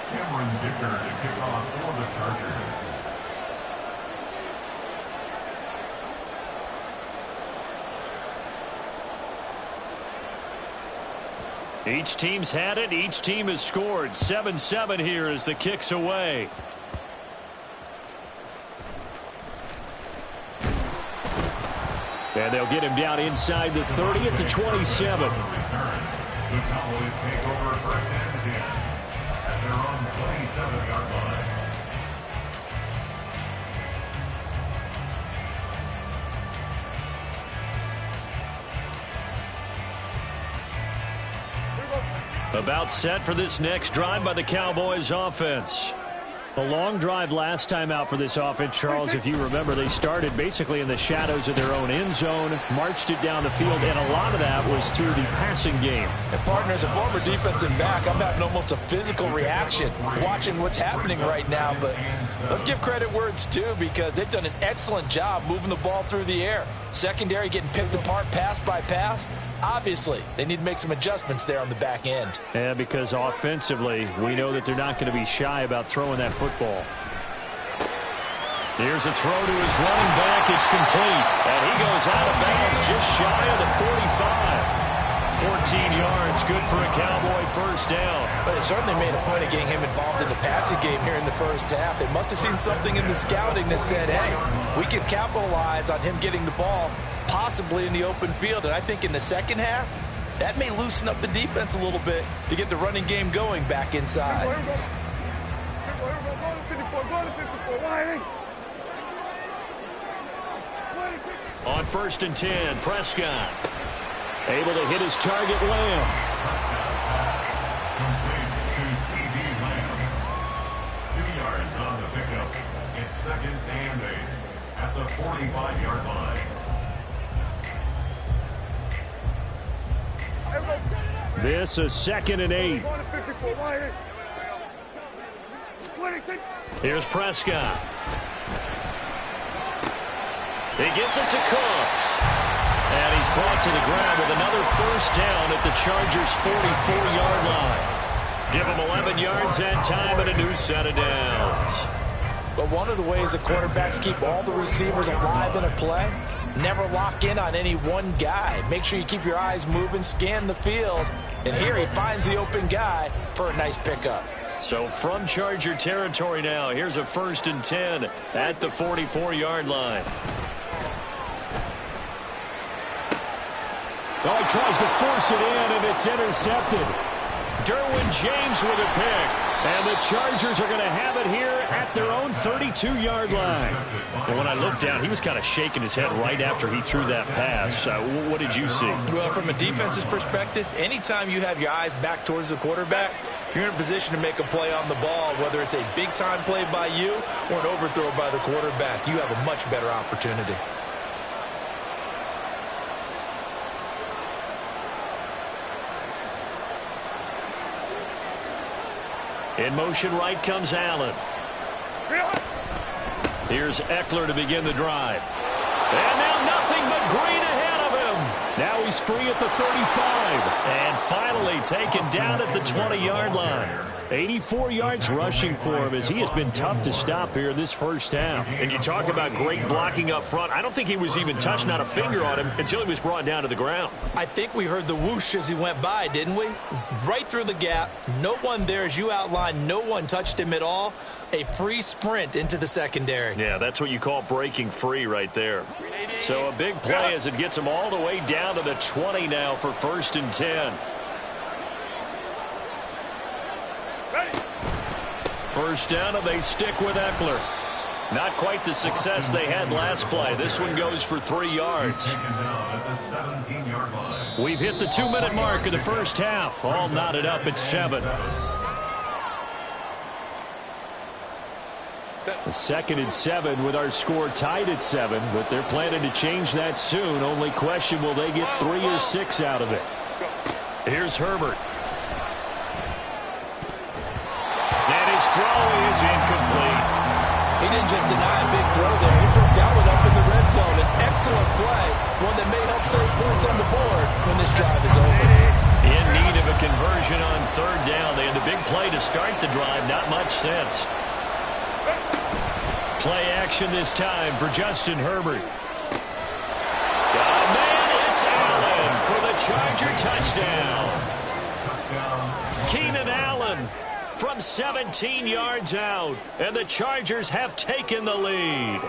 to kick off for the Chargers. Each team's had it. Each team has scored. 7-7 here as the kick's away. And they'll get him down inside the 30 at the 27. The Cowboys take over first and 10 at their own 27-yard line. About set for this next drive by the Cowboys offense. A long drive last time out for this offense, Charles. If you remember, they started basically in the shadows of their own end zone, marched it down the field, and a lot of that was through the passing game. And partner, as a former defensive back, I'm having almost a physical reaction watching what's happening right now. But let's give credit where it's due, because they've done an excellent job moving the ball through the air. Secondary getting picked apart pass by pass. Obviously, they need to make some adjustments there on the back end. Yeah, because offensively, we know that they're not going to be shy about throwing that football. Here's a throw to his running back. It's complete. And he goes out of bounds just shy of the 45. 14 yards, good for a Cowboy first down. But it certainly made a point of getting him involved in the passing game here in the first half. They must have seen something in the scouting that said, hey, we can capitalize on him getting the ball, possibly in the open field. And I think in the second half, that may loosen up the defense a little bit to get the running game going back inside. On 1st and 10, Prescott able to hit his target, Lamb. Complete to C.D. Lamb. 2 yards on the pickup. It's 2nd and 8 at the 45-yard line. This is 2nd and 8. Here's Prescott. He gets it to Cooks. And he's brought to the ground with another first down at the Chargers' 44-yard line. Give him 11 yards and time and a new set of downs. But one of the ways the quarterbacks keep all the receivers alive in a play, never lock in on any one guy. Make sure you keep your eyes moving, scan the field. And here he finds the open guy for a nice pickup. So from Charger territory now, here's a 1st and 10 at the 44-yard line. Oh, he tries to force it in, and it's intercepted. Derwin James with a pick. And the Chargers are going to have it here at their own 32-yard line. And when I looked down, he was kind of shaking his head right after he threw that pass. What did you see? Well, from a defense's perspective, anytime you have your eyes back towards the quarterback, you're in a position to make a play on the ball, whether it's a big-time play by you or an overthrow by the quarterback. You have a much better opportunity. In motion right comes Allen. Here's Eckler to begin the drive. And now nothing but green ahead of him. Now he's free at the 35. And finally taken down at the 20-yard line. 84 yards rushing for him as he has been tough to stop here in this first half. And you talk about great blocking up front. I don't think he was even touched, not a finger on him, until he was brought down to the ground. I think we heard the whoosh as he went by, didn't we? Right through the gap. No one there, as you outlined. No one touched him at all. A free sprint into the secondary. Yeah, that's what you call breaking free right there. So a big play as it gets him all the way down to the 20 now for 1st and 10. First down, and they stick with Eckler. Not quite the success they had last play. This one goes for 3 yards. We've hit the 2-minute mark of the first half. All knotted up at 7. The 2nd and 7 with our score tied at 7, but they're planning to change that soon. Only question, will they get 3 or 6 out of it? Here's Herbert. And his throw is incomplete. He didn't just deny a big throw there. He broke that one up in the red zone. An excellent play, one that may help save points on the board when this drive is over. In need of a conversion on third down. They had the big play to start the drive. Not much sense. Play action this time for Justin Herbert. Got a man. It's Allen for the Charger touchdown. Keenan Allen from 17 yards out. And the Chargers have taken the lead.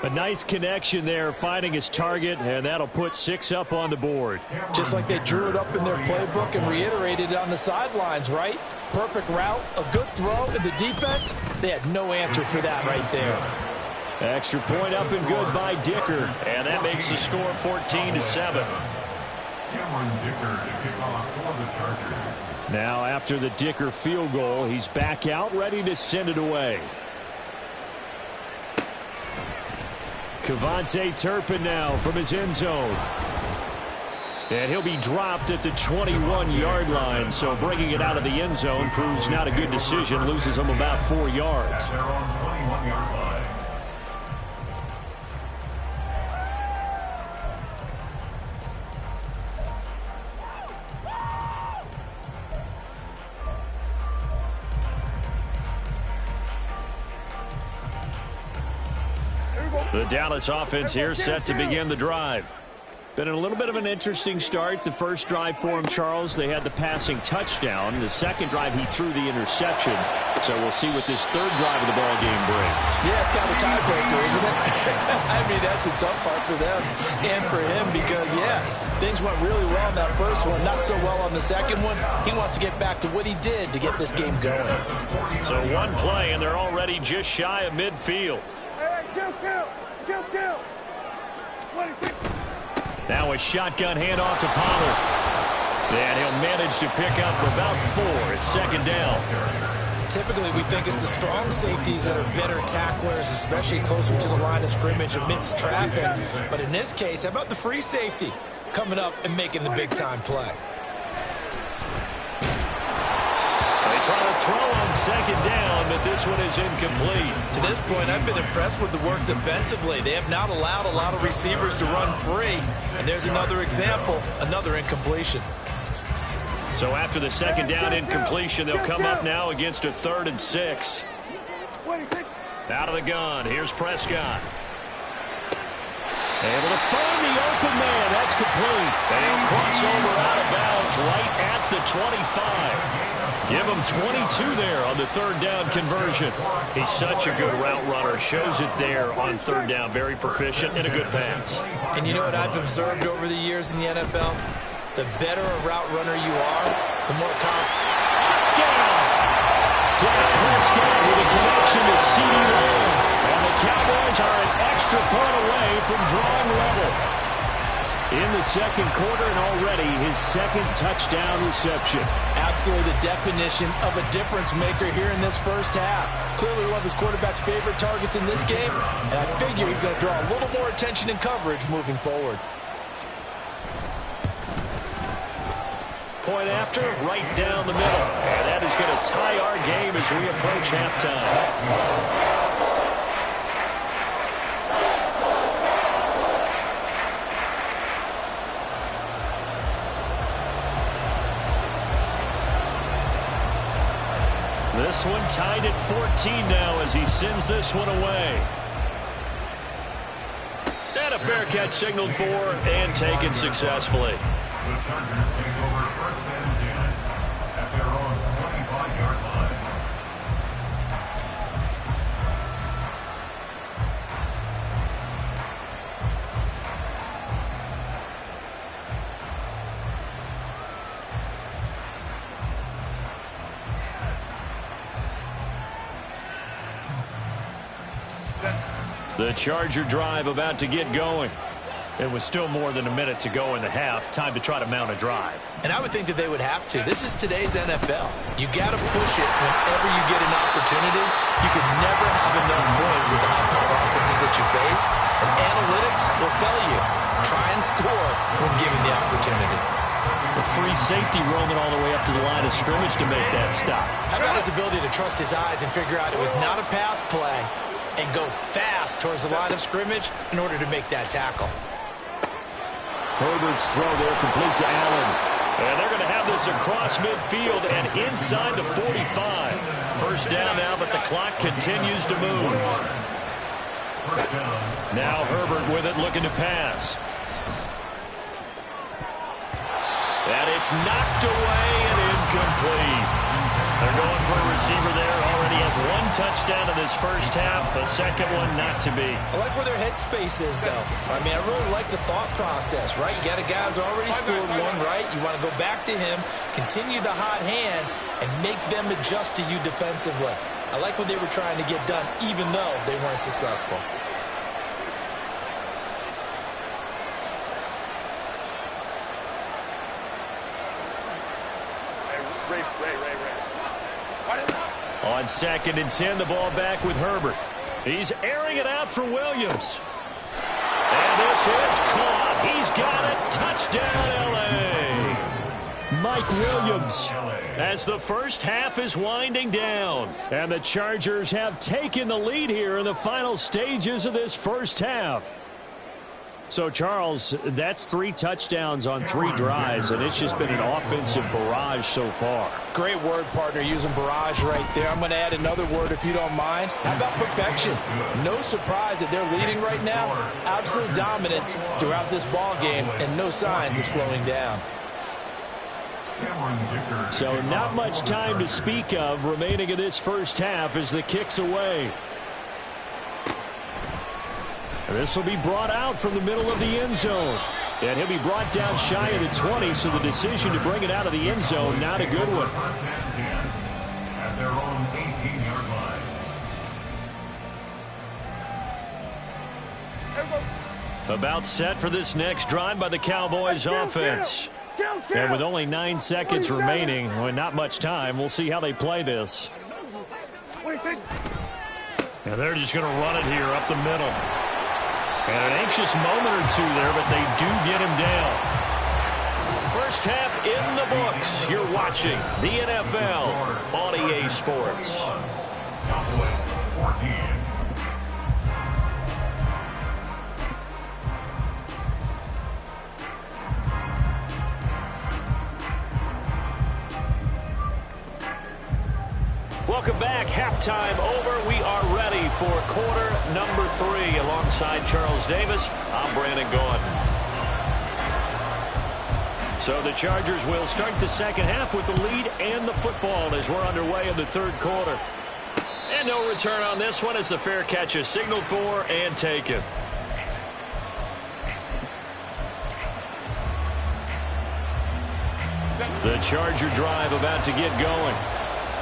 A nice connection there, finding his target, and that'll put 6 up on the board. Just like they drew it up in their playbook and reiterated it on the sidelines, right? Perfect route, a good throw, and the defense, they had no answer for that right there. Extra point up and good by Dicker, and that makes the score 14-7. Now after the Dicker field goal, he's back out, ready to send it away. Kevontae Turpin now from his end zone. And he'll be dropped at the 21-yard line, so bringing it out of the end zone proves not a good decision, loses him about 4 yards. The Dallas offense here set to begin the drive. Been in a little bit of an interesting start. The first drive for him, Charles, they had the passing touchdown. The second drive, he threw the interception. So we'll see what this third drive of the ball game brings. Yeah, it's kind of a tiebreaker, isn't it? I mean, that's the tough part for them and for him because, yeah, things went really well in that first one, not so well on the second one. He wants to get back to what he did to get this game going. So one play, and they're already just shy of midfield. Now a shotgun handoff to Pollard. And he'll manage to pick up about 4 at second down. Typically, we think it's the strong safeties that are better tacklers, especially closer to the line of scrimmage amidst traffic. But in this case, how about the free safety coming up and making the big-time play? They try to throw on second down, but this one is incomplete. To this point, I've been impressed with the work defensively. They have not allowed a lot of receivers to run free. And there's another example, another incompletion. So after the second down incompletion, they'll come up now against a 3rd and 6. Out of the gun, here's Prescott. Able to find the open man. That's complete. And he'll cross over out of bounds right at the 25. Give him 22 there on the 3rd down conversion. He's such a good route runner. Shows it there on 3rd down. Very proficient and a good pass. And you know what I've observed over the years in the NFL? The better a route runner you are, the more confident. Touchdown! Dak Prescott with a connection to CeeDee Lamb. And the Cowboys are an extra point away from drawing level. In the second quarter, and already his 2nd touchdown reception. Absolutely the definition of a difference maker here in this first half. Clearly one of his quarterback's favorite targets in this game, and I figure he's going to draw a little more attention and coverage moving forward. Point after, right down the middle. And that is going to tie our game as we approach halftime. This one tied at 14 now as he sends this one away. And a fair catch signaled for and taken successfully. The Chargers take over 1st and 10 at their own 25-yard line. The Charger drive about to get going. It was still more than a minute to go in the half. Time to try to mount a drive. And I would think that they would have to. This is today's NFL. You got to push it whenever you get an opportunity. You can never have enough points with the high-powered offenses that you face. And analytics will tell you, try and score when given the opportunity. The free safety roaming all the way up to the line of scrimmage to make that stop. How about his ability to trust his eyes and figure out it was not a pass play and go fast towards the line of scrimmage in order to make that tackle. Herbert's throw there complete to Allen. And they're going to have this across midfield and inside the 45. First down now, but the clock continues to move. Now Herbert with it, looking to pass. And it's knocked away and incomplete. They're going for a receiver there. Already has one touchdown in this first half. The second one not to be. I like where their headspace is, though. I mean, I really like the thought process, right? You got a guy who's already scored one, right? You want to go back to him, continue the hot hand, and make them adjust to you defensively. I like what they were trying to get done, even though they weren't successful. On 2nd and 10, the ball back with Herbert. He's airing it out for Williams. And this is caught. He's got it. Touchdown, L.A. Mike Williams, as the first half is winding down. And the Chargers have taken the lead here in the final stages of this first half. So, Charles, that's 3 touchdowns on 3 drives, and it's just been an offensive barrage so far. Great word, partner, using barrage right there. I'm going to add another word if you don't mind. How about perfection? No surprise that they're leading right now. Absolute dominance throughout this ball game, and no signs of slowing down. So not much time to speak of remaining in this first half as the kick's away. This will be brought out from the middle of the end zone. And he'll be brought down shy of the 20, so the decision to bring it out of the end zone, not a good one. At their own 18-yard line. About set for this next drive by the Cowboys offense. And with only 9 seconds remaining, well, not much time, we'll see how they play this. And they're just going to run it here up the middle. And an anxious moment or two there, but they do get him down. First half in the books. You're watching the NFL on EA Sports. Cowboys 14. Welcome back. Halftime over. We are ready for quarter number 3. Alongside Charles Davis, I'm Brandon Gaudin. So the Chargers will start the second half with the lead and the football as we're underway in the third quarter. And no return on this one as the fair catch is signaled for and taken. The Charger drive about to get going.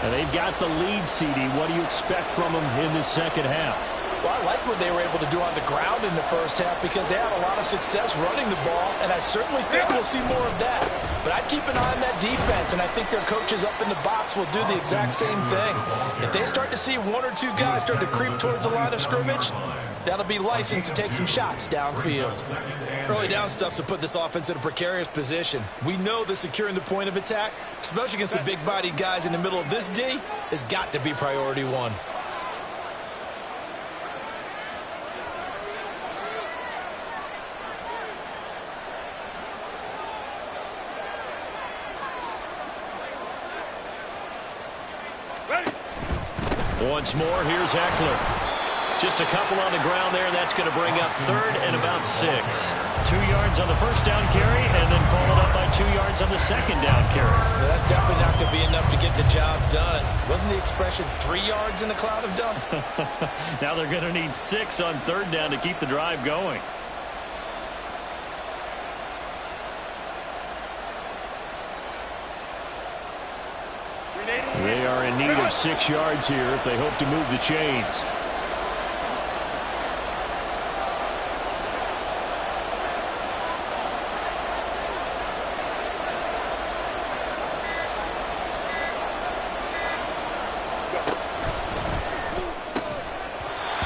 And they've got the lead, CD. What do you expect from them in the second half? Well, I like what they were able to do on the ground in the first half because they had a lot of success running the ball, and I certainly think we'll see more of that. But I'd keep an eye on that defense, and I think their coaches up in the box will do the exact same thing. If they start to see 1 or 2 guys start to creep towards the line of scrimmage, that'll be licensed to take some shots downfield. Early down stuff to put this offense in a precarious position. We know that securing the point of attack, especially against the big-bodied guys in the middle of this D, has got to be priority 1. Once more, here's Eckler. Just a couple on the ground there. That's going to bring up 3rd and about 6. 2 yards on the first down carry, and then followed up by 2 yards on the second down carry. Well, that's definitely not going to be enough to get the job done. Wasn't the expression 3 yards in a cloud of dust? Now they're going to need 6 on 3rd down to keep the drive going. They are in need of 6 yards here if they hope to move the chains.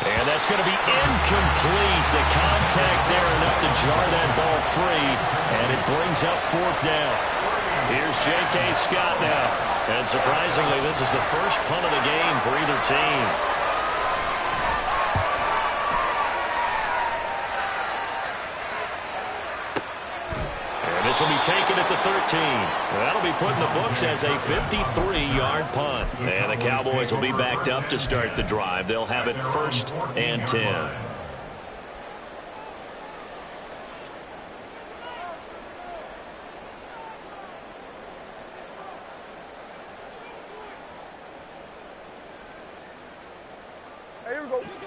And that's going to be incomplete. The contact there enough to jar that ball free, and it brings up 4th down. Here's J.K. Scott now. And surprisingly, this is the first punt of the game for either team. And this will be taken at the 13. That'll be put in the books as a 53-yard punt. And the Cowboys will be backed up to start the drive. They'll have it 1st and 10.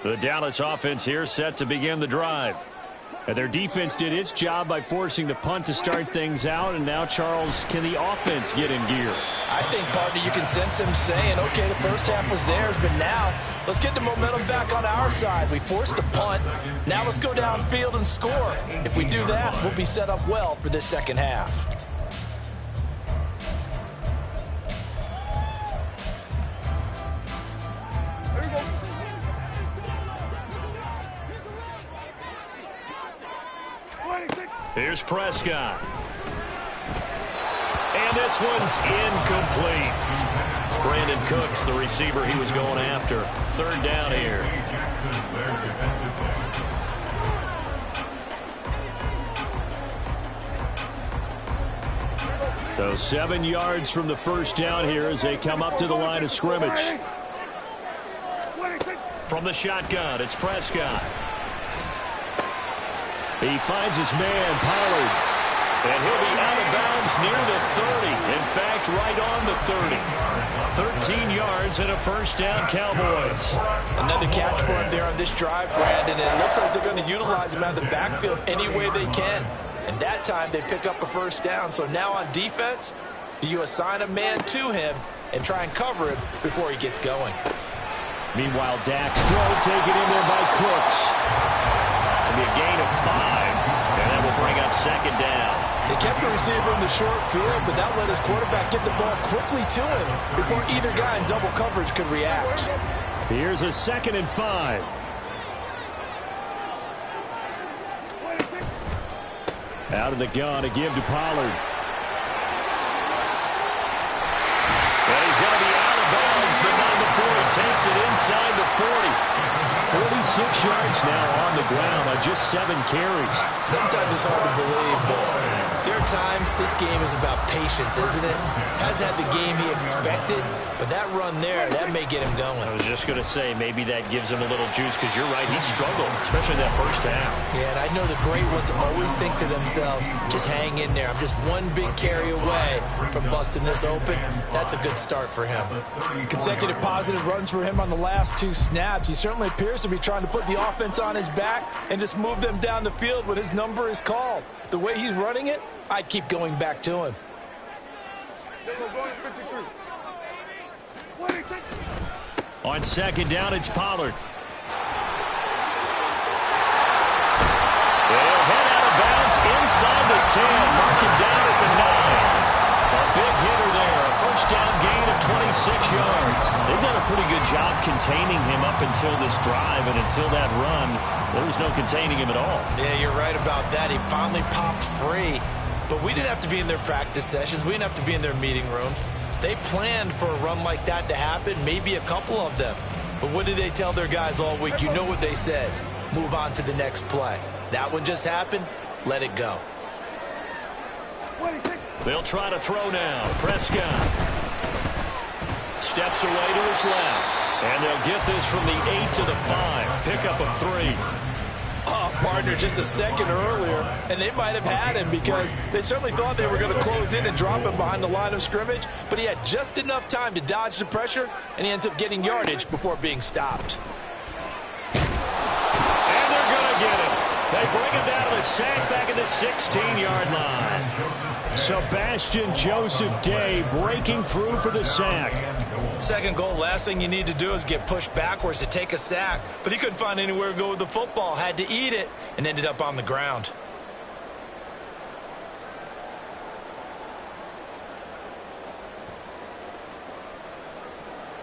The Dallas offense here set to begin the drive. And their defense did its job by forcing the punt to start things out. And now, Charles, can the offense get in gear? I think, partner, you can sense them saying, okay, the first half was theirs, but now let's get the momentum back on our side. We forced a punt. Now let's go downfield and score. If we do that, we'll be set up well for this second half. Here's Prescott. And this one's incomplete. Brandon Cooks, the receiver he was going after. 3rd down here. So 7 yards from the first down here as they come up to the line of scrimmage. From the shotgun, it's Prescott. He finds his man, Pollard. And he'll be out of bounds near the 30. In fact, right on the 30. 13 yards and a 1st down, Cowboys. Another catch for him there on this drive, Brandon. And it looks like they're going to utilize him out of the backfield any way they can. And that time they pick up a 1st down. So now on defense, do you assign a man to him and try and cover him before he gets going? Meanwhile, Dak's throw taken in there by Cooks. It'll be a gain of 5, and that will bring up 2nd down. They kept the receiver in the short field, but that let his quarterback get the ball quickly to him before either guy in double coverage could react. Here's a 2nd and 5. Out of the gun to give to Pollard. Well, he's going to be out of bounds, but not before he takes it inside the 40. 46 yards now on the ground on just 7 carries. Sometimes it's hard to believe, but there are times this game is about patience, isn't it? Hasn't had the game he expected, but that run there, that may get him going. I was just going to say, maybe that gives him a little juice, because you're right, he struggled, especially that first half. Yeah, and I know the great ones always think to themselves, just hang in there. I'm just one big carry away from busting this open. That's a good start for him. Consecutive positive runs for him on the last 2 snaps. He certainly appears to be trying to put the offense on his back and just move them down the field when his number is called. The way he's running it, I'd keep going back to him. On 2nd down, it's Pollard. They'll head out of bounds inside the 10. Mark him down at the 9. A big hitter there. A 1st down gain of 26 yards. They've done a pretty good job containing him up until this drive, and until that run, there was no containing him at all. Yeah, you're right about that. He finally popped free. But we didn't have to be in their practice sessions. We didn't have to be in their meeting rooms. They planned for a run like that to happen, maybe a couple of them. But what did they tell their guys all week? You know what they said. Move on to the next play. That one just happened. Let it go. They'll try to throw now. Prescott steps away to his left. And they'll get this from the 8 to the 5. Pick up a 3. Oh, partner, just a second earlier, and they might have had him because they certainly thought they were going to close in and drop him behind the line of scrimmage, but he had just enough time to dodge the pressure, and he ends up getting yardage before being stopped. And they're going to get him. They bring him down to the sack back at the 16-yard line. Sebastian Joseph Day breaking through for the sack. Second goal, last thing you need to do is get pushed backwards to take a sack. But he couldn't find anywhere to go with the football, had to eat it, and ended up on the ground.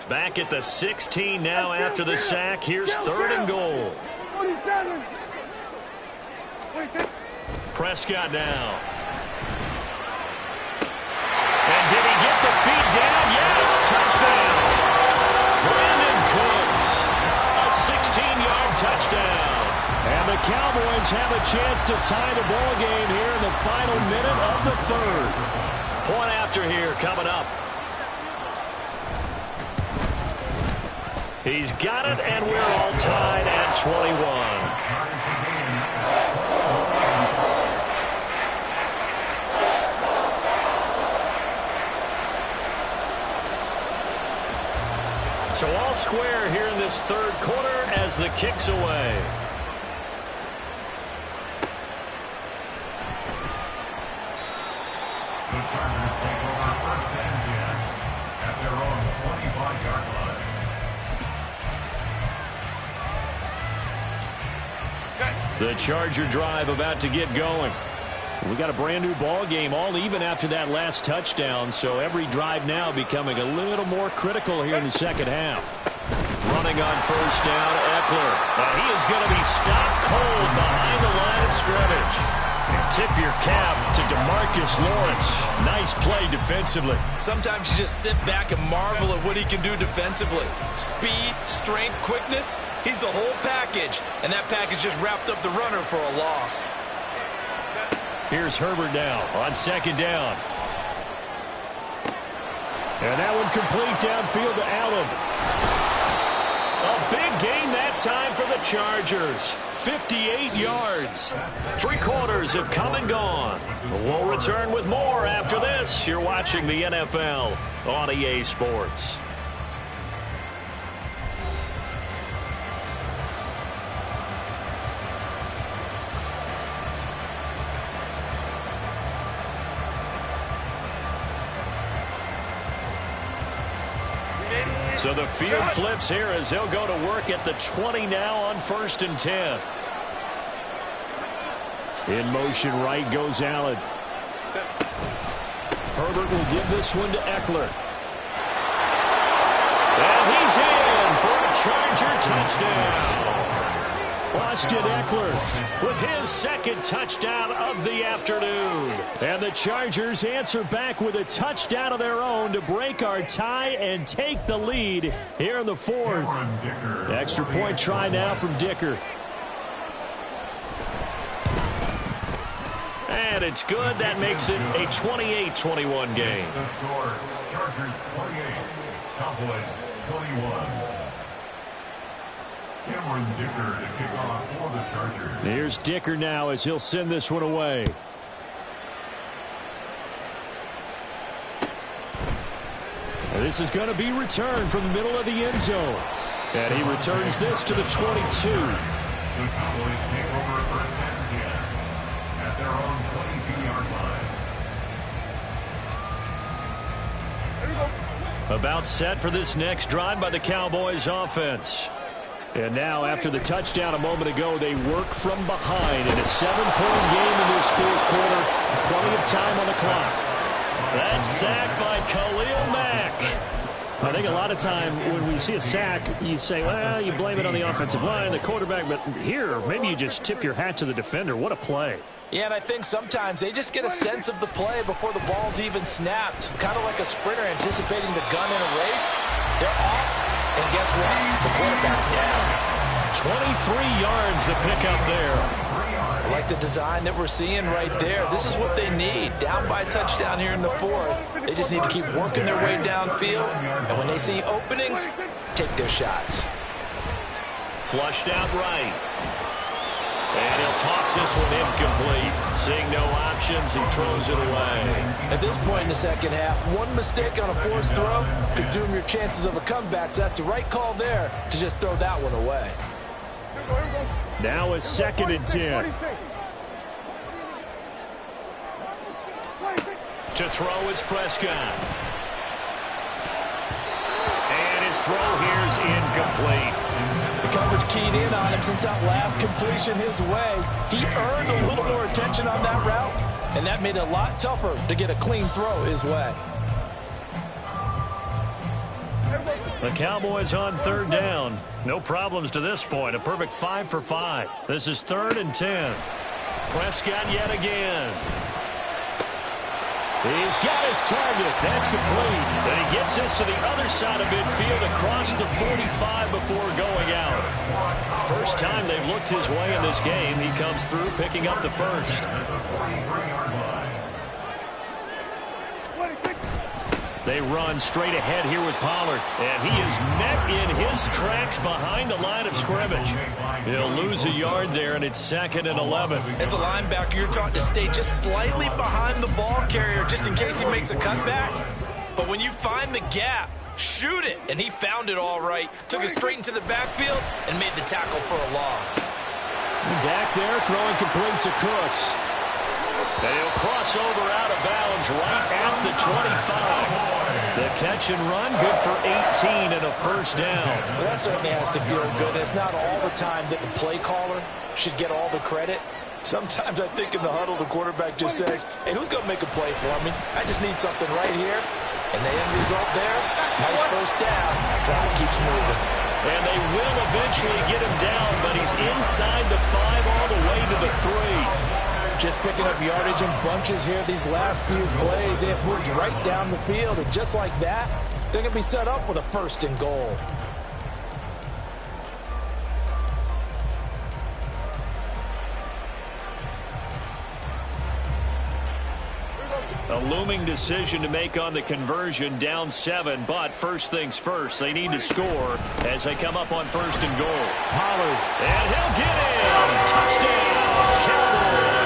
Back at the 16 now after the sack. Here's 3rd and goal. Prescott now. And did he get the feet down? Yes, touchdown. Brandon Cooks, a 16-yard touchdown. And the Cowboys have a chance to tie the ball game here in the final minute of the third. Point after here coming up. He's got it, and we're all tied at 21. So all square here in this third quarter as the kick's away. The Chargers take over first and 10 at their own 25-yard line. The Charger drive about to get going. We got a brand new ball game, all even after that last touchdown, so every drive now becoming a little more critical here in the second half. Running on first down, Eckler. And he is going to be stopped cold behind the line of scrimmage. Tip your cap to DeMarcus Lawrence. Nice play defensively. Sometimes you just sit back and marvel at what he can do defensively. Speed, strength, quickness. He's the whole package. And that package just wrapped up the runner for a loss. Here's Herbert now on second down. And that one complete downfield to Allen. A big gain that time for the Chargers. 58 yards. 3 quarters have come and gone. We'll return with more after this. You're watching the NFL on EA Sports. So the field flips here as they'll go to work at the 20 now on first and 10. In motion right goes Allen. Herbert will give this one to Eckler. And he's in for a Charger touchdown. Austin Eckler with his second touchdown of the afternoon. And the Chargers answer back with a touchdown of their own to break our tie and take the lead here in the fourth. Extra point try now from Dicker. And it's good. That makes it a 28-21 game. The score, Chargers 28, Cowboys 21. Cameron Dicker to kick off for the Chargers. Here's Dicker now as he'll send this one away. And this is going to be returned from the middle of the end zone. And he returns this to the 22. The Cowboys take over first and 10 at their own 22-yard line. About set for this next drive by the Cowboys offense. And now, after the touchdown a moment ago, they work from behind in a 7-point game in this fourth quarter. Plenty of time on the clock. That sack by Khalil Mack. I think a lot of time when we see a sack, you say, well, you blame it on the offensive line, the quarterback. But here, maybe you just tip your hat to the defender. What a play. Yeah, and I think sometimes they just get a sense of the play before the ball's even snapped. Kind of like a sprinter anticipating the gun in a race. They're off. And guess what? The quarterback's down. 23 yards to pick up there. I like the design that we're seeing right there. This is what they need. Down by a touchdown here in the fourth. They just need to keep working their way downfield. And when they see openings, take their shots. Flushed out right. And he'll toss this one incomplete. Seeing no options, he throws it away. At this point in the second half, one mistake on a forced throw could doom your chances of a comeback. So that's the right call there to just throw that one away. Now a second and 10. To throw is Prescott. And his throw here's incomplete. The coverage keyed in on him since that last completion his way. He earned a little more attention on that route, and that made it a lot tougher to get a clean throw his way. The Cowboys on third down. No problems to this point. A perfect 5 for 5. This is 3rd and 10. Prescott yet again. He's got his target. That's complete. And he gets this to the other side of midfield across the 45 before going out. First time they've looked his way in this game. He comes through picking up the first. They run straight ahead here with Pollard. And he is met in his tracks behind the line of scrimmage. He'll lose a yard there, and it's 2nd and 11. As a linebacker, you're taught to stay just slightly behind the ball carrier just in case he makes a cutback. But when you find the gap, shoot it. And he found it all right. Took it straight into the backfield and made the tackle for a loss. Dak there throwing complete to Cooks. And he'll cross over out of bounds right at the 25. The catch and run, good for 18 and a first down. Well, that certainly has to feel good. It's not all the time that the play caller should get all the credit. Sometimes I think in the huddle, the quarterback just says, hey, who's going to make a play for me? I just need something right here. And the end result there, nice first down. Drive keeps moving. And they will eventually get him down, but he's inside the 5 all the way to the 3. Just picking up yardage in bunches here these last few plays. They have moved right down the field, and just like that, they're going to be set up with a 1st and goal. A looming decision to make on the conversion, down 7, but first things first, they need to score as they come up on 1st and goal. Pollard, and he'll get in. Touchdown, Cowboys.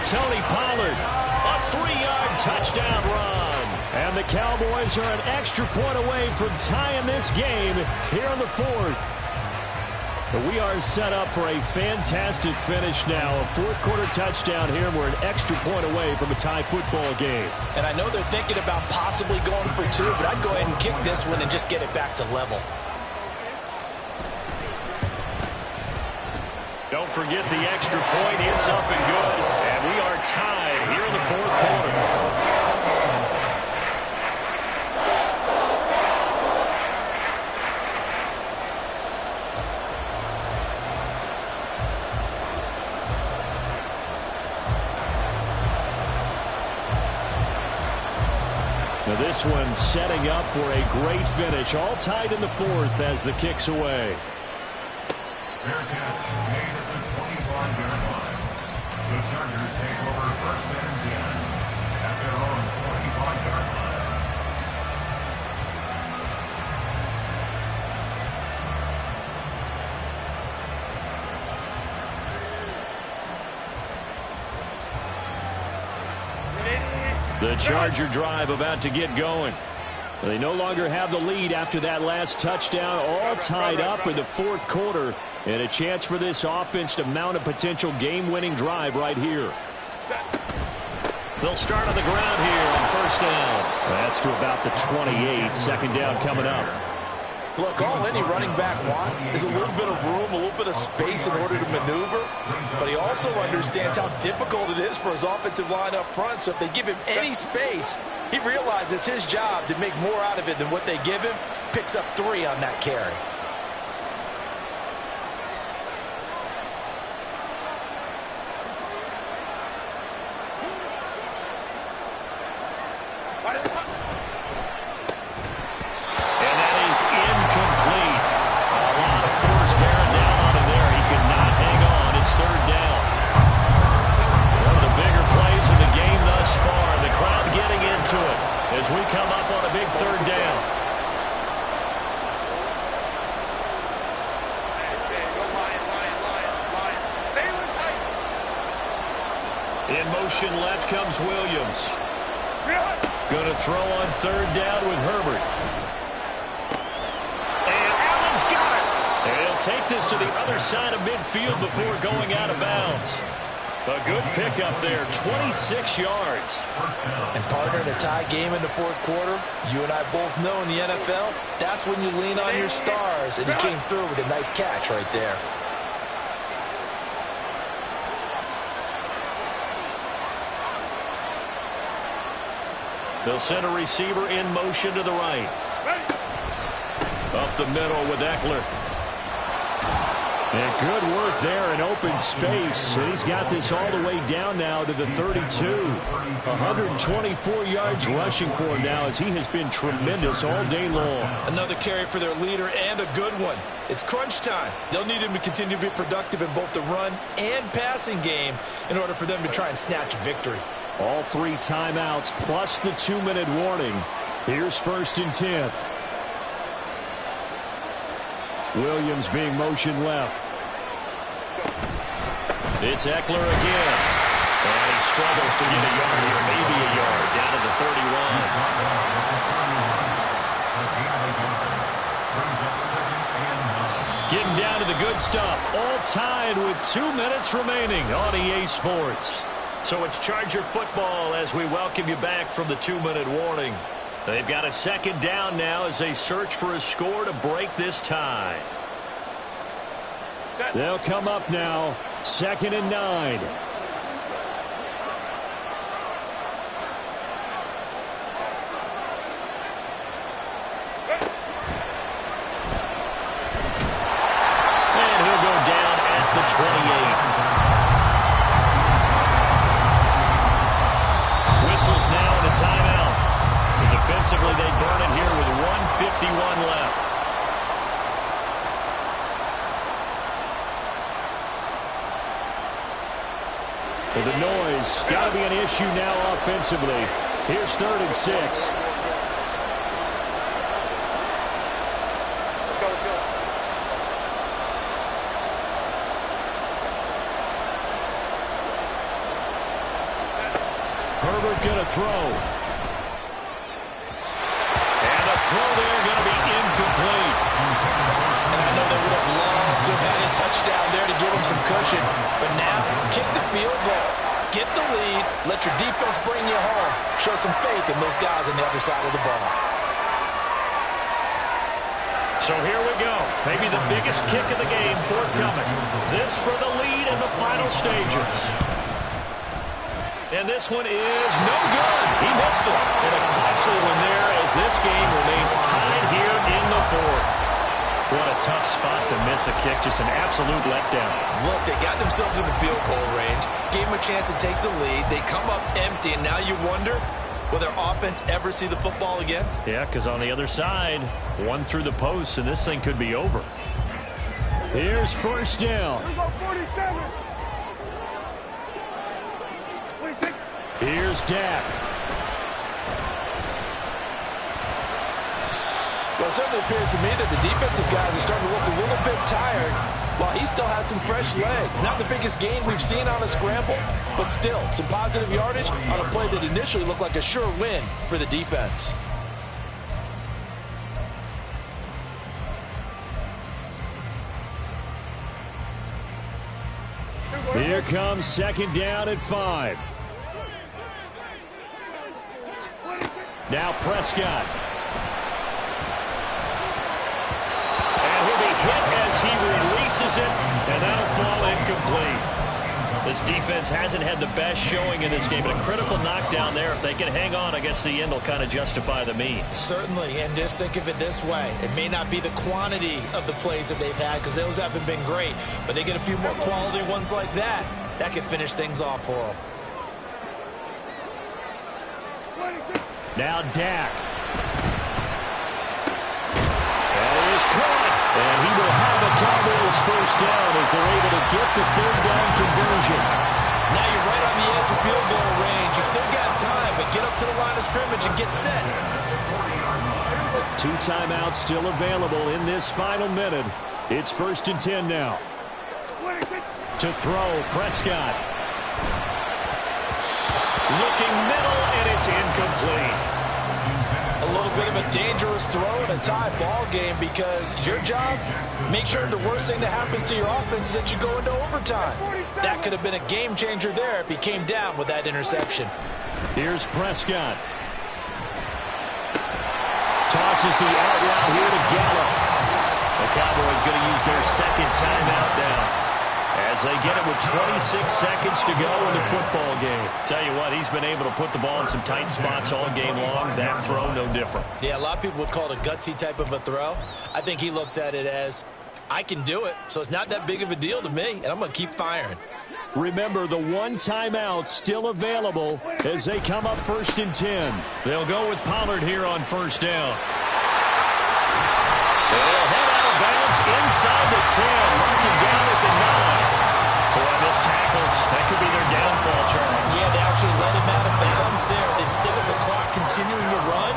Tony Pollard, a 3-yard touchdown run. And the Cowboys are an extra point away from tying this game here in the 4th. But we are set up for a fantastic finish now. A 4th quarter touchdown here. We're an extra point away from a tie football game. And I know they're thinking about possibly going for 2, but I'd go ahead and kick this one and just get it back to level. Don't forget the extra point. It's up and good. And we are tied here in the 4th quarter. Now this one setting up for a great finish. All tied in the 4th as the kick's away. Fair catch made at the 25-yard line. The Chargers take over 1st and 10 at their own 25-yard line. The Charger drive about to get going. They no longer have the lead after that last touchdown. All tied up in the 4th quarter. And a chance for this offense to mount a potential game-winning drive right here. They'll start on the ground here on 1st down. That's to about the 28. 2nd down coming up. Look, all any running back wants is a little bit of room, a little bit of space in order to maneuver. But he also understands how difficult it is for his offensive line up front. So if they give him any space, he realizes his job to make more out of it than what they give him. Picks up 3 on that carry. As we come up on a big 3rd down. In motion left comes Williams. Going to throw on 3rd down with Herbert. And Allen's got it. And he'll take this to the other side of midfield before going out of bounds. A good pickup there, 26 yards. And partner, in a tie game in the 4th quarter, you and I both know in the NFL, that's when you lean on your stars. And he came through with a nice catch right there. They'll send a receiver in motion to the right. Up the middle with Eckler. And good work there in open space. And he's got this all the way down now to the 32. 124 yards rushing for him now as he has been tremendous all day long. Another carry for their leader and a good one. It's crunch time. They'll need him to continue to be productive in both the run and passing game in order for them to try and snatch a victory. All 3 timeouts plus the 2-minute warning. Here's 1st and 10. Williams being motioned left. It's Eckler again. And he struggles to get a yard here, maybe a yard, down to the 31. Getting down to the good stuff. All tied with 2 minutes remaining on EA Sports. So it's Charger football as we welcome you back from the 2-minute warning. They've got a 2nd down now as they search for a score to break this tie. They'll come up now, 2nd and 9. And he'll go down at the 28. Whistles now in a timeout. So defensively, they burn it here with 1:51 left. Well, the noise got to be an issue now offensively. Here's 3rd and 6. Herbert going to throw. And the throw there going to be incomplete. And I know they would have loved to have had a touchdown there to give them some cushion. But now, kick the field goal. Get the lead. Let your defense bring you home. Show some faith in those guys on the other side of the ball. So here we go. Maybe the biggest kick of the game forthcoming. This for the lead in the final stages. And this one is no good. He missed it. And a costly one there as this game remains tied here in the 4th. What a tough spot to miss a kick. Just an absolute letdown. Look, they got themselves in the field goal range. Gave them a chance to take the lead. They come up empty, and now you wonder, will their offense ever see the football again? Yeah, because on the other side, one through the post, and this thing could be over. Here's 1st down. Here's Dak. Well, it certainly appears to me that the defensive guys are starting to look a little bit tired while he still has some fresh legs. Not the biggest gain we've seen on a scramble, but still some positive yardage on a play that initially looked like a sure win for the defense. Here comes 2nd down at 5. Now Prescott. And he'll be hit as he releases it, and that'll fall incomplete. This defense hasn't had the best showing in this game, but a critical knockdown there. If they can hang on, I guess the end will kind of justify the means. Certainly, and just think of it this way. It may not be the quantity of the plays that they've had because those haven't been great, but they get a few more quality ones like that. That can finish things off for them. Now Dak. That is caught. And he will have the Cowboys 1st down as they're able to get the 3rd down conversion. Now you're right on the edge of field goal range. You still got time, but get up to the line of scrimmage and get set. 2 timeouts still available in this final minute. It's 1st and 10 now. To throw, Prescott. Looking middle, and it's incomplete. A little bit of a dangerous throw in a tie ball game because your job, make sure the worst thing that happens to your offense is that you go into overtime. That could have been a game changer there if he came down with that interception. Here's Prescott. Tosses the out route here to Gallup. The Cowboys going to use their 2nd timeout now, as they get it with 26 seconds to go in the football game. Tell you what, he's been able to put the ball in some tight spots all game long. That throw, no different. Yeah, a lot of people would call it a gutsy type of a throw. I think he looks at it as I can do it, so it's not that big of a deal to me, and I'm going to keep firing. Remember, the one timeout still available as they come up 1st and 10. They'll go with Pollard here on 1st down. They'll head out of bounds inside the 10, marking down at the 9. Boy, missed tackles. That could be their downfall, Charles. Yeah, they actually let him out of bounds there. Instead of the clock continuing to run,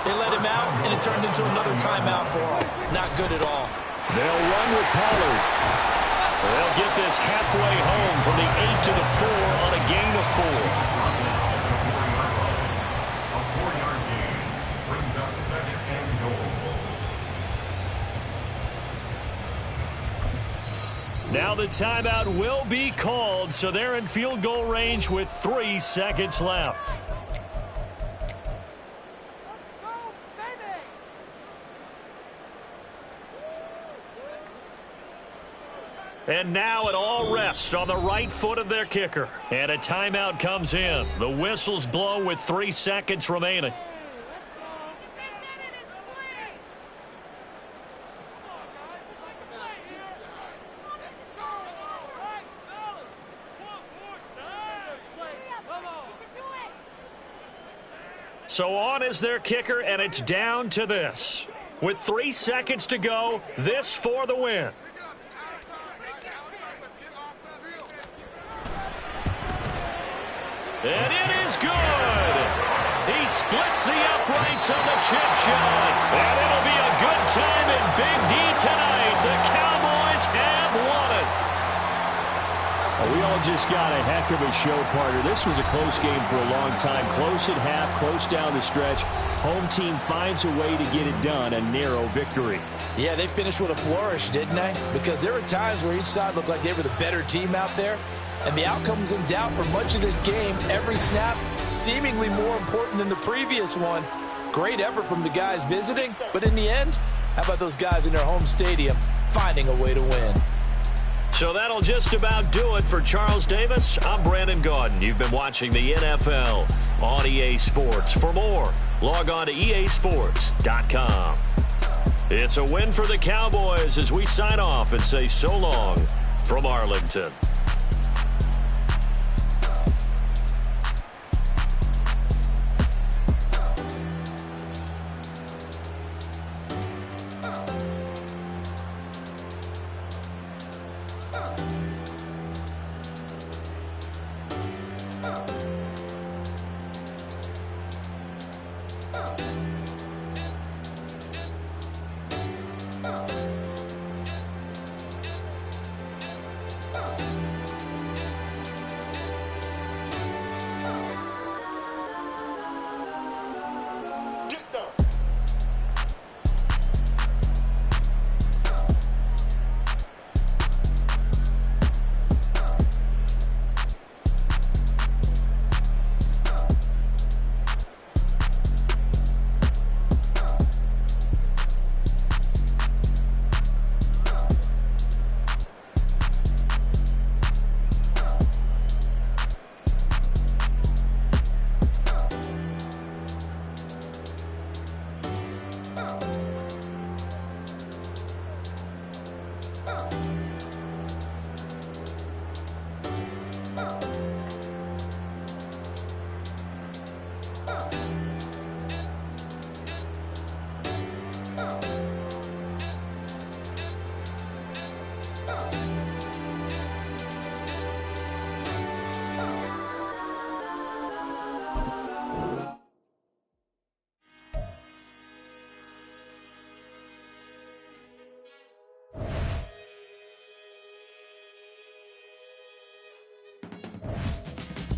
they let him out, and it turned into another timeout for them. Not good at all. They'll run with Pollard. They'll get this halfway home from the 8 to the 4 on a gain of 4. A 4-yard gain brings up 2nd and goal. Now the timeout will be called, so they're in field goal range with 3 seconds left. And now it all rests on the right foot of their kicker. And a timeout comes in. The whistles blow with 3 seconds remaining. So on is their kicker, and it's down to this. With 3 seconds to go, this for the win. And it is good. He splits the uprights on the chip shot. And it'll be a good time in Big D tonight. The Cowboys have won it. We all just got a heck of a show, partner. This was a close game for a long time. Close at half, close down the stretch. Home team finds a way to get it done, a narrow victory. Yeah, they finished with a flourish, didn't they? Because there were times where each side looked like they were the better team out there. And the outcome was in doubt for much of this game. Every snap seemingly more important than the previous one. Great effort from the guys visiting. But in the end, how about those guys in their home stadium finding a way to win? So that'll just about do it for Charles Davis. I'm Brandon Gaudin. You've been watching the NFL on EA Sports. For more, log on to easports.com. It's a win for the Cowboys as we sign off and say so long from Arlington.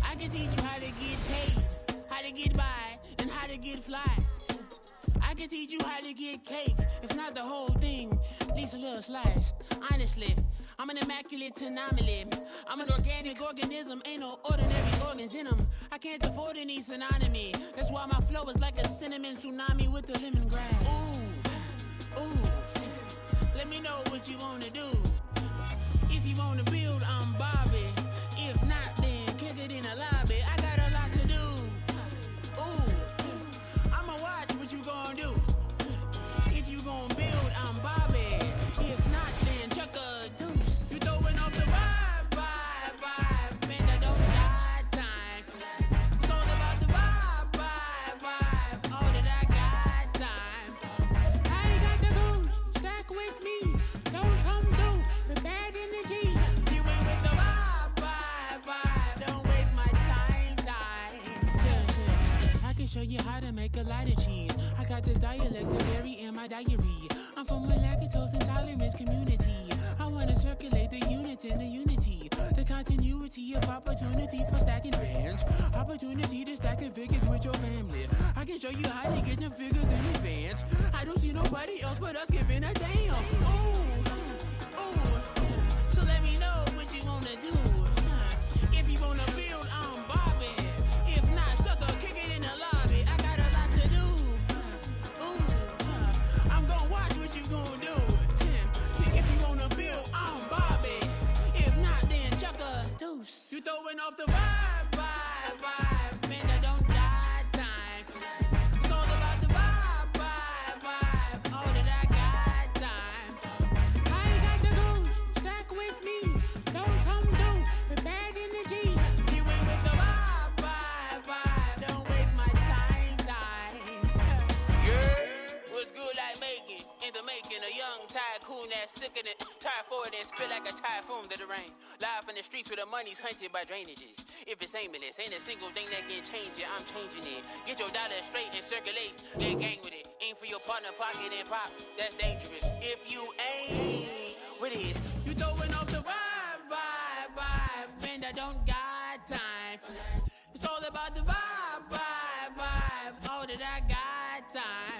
I can teach you how to get paid, how to get by, and how to get fly. I can teach you how to get cake, if not the whole thing, at least a little slice. Honestly, I'm an immaculate anomaly. I'm an organic organism, ain't no ordinary organs in them. I can't afford any synonymy. That's why my flow is like a cinnamon tsunami with the lemongrass. Ooh, ooh, let me know what you wanna do. If you wanna build, I'm Bobby. If not, then kick it in the lobby. I got a lot to do. Ooh, I'ma watch what you gonna do. If you gonna build, I'm Bobby. If not, then my diary. I'm from a lactose intolerance community. I want to circulate the unity and the unity. The continuity of opportunity for stacking bands. Opportunity to stack the figures with your family. I can show you how to get the figures in advance. I don't see nobody else but us giving a damn. Ooh. So let me know what you wanna do. If you wanna build, I'm Bobby. If not, sucker, kick it in the lobby. I got a lot to do. I'm gonna watch what you gonna do. See, if you wanna build, I'm Bobby. If not, then chuck a deuce. You throwing off the vibe. Man, I don't die time. It's all about the vibe. All that I got time. I ain't got the goose. Stack with me. Don't come through with bad energy. You ain't with the vibe. Don't waste my time. Yeah, what's good like making? In the making, a young tycoon that's sickening. Tire forward and spit like a typhoon to the rain. Live in the streets where the money's hunted by drainages. If it's aimless, ain't a single thing that can change it. I'm changing it. Get your dollar straight and circulate. Then gang with it. Aim for your partner, pocket and pop. That's dangerous. If you ain't with it, you throwing off the vibe. Man, I don't got time for that. It's all about the vibe. All that I got time.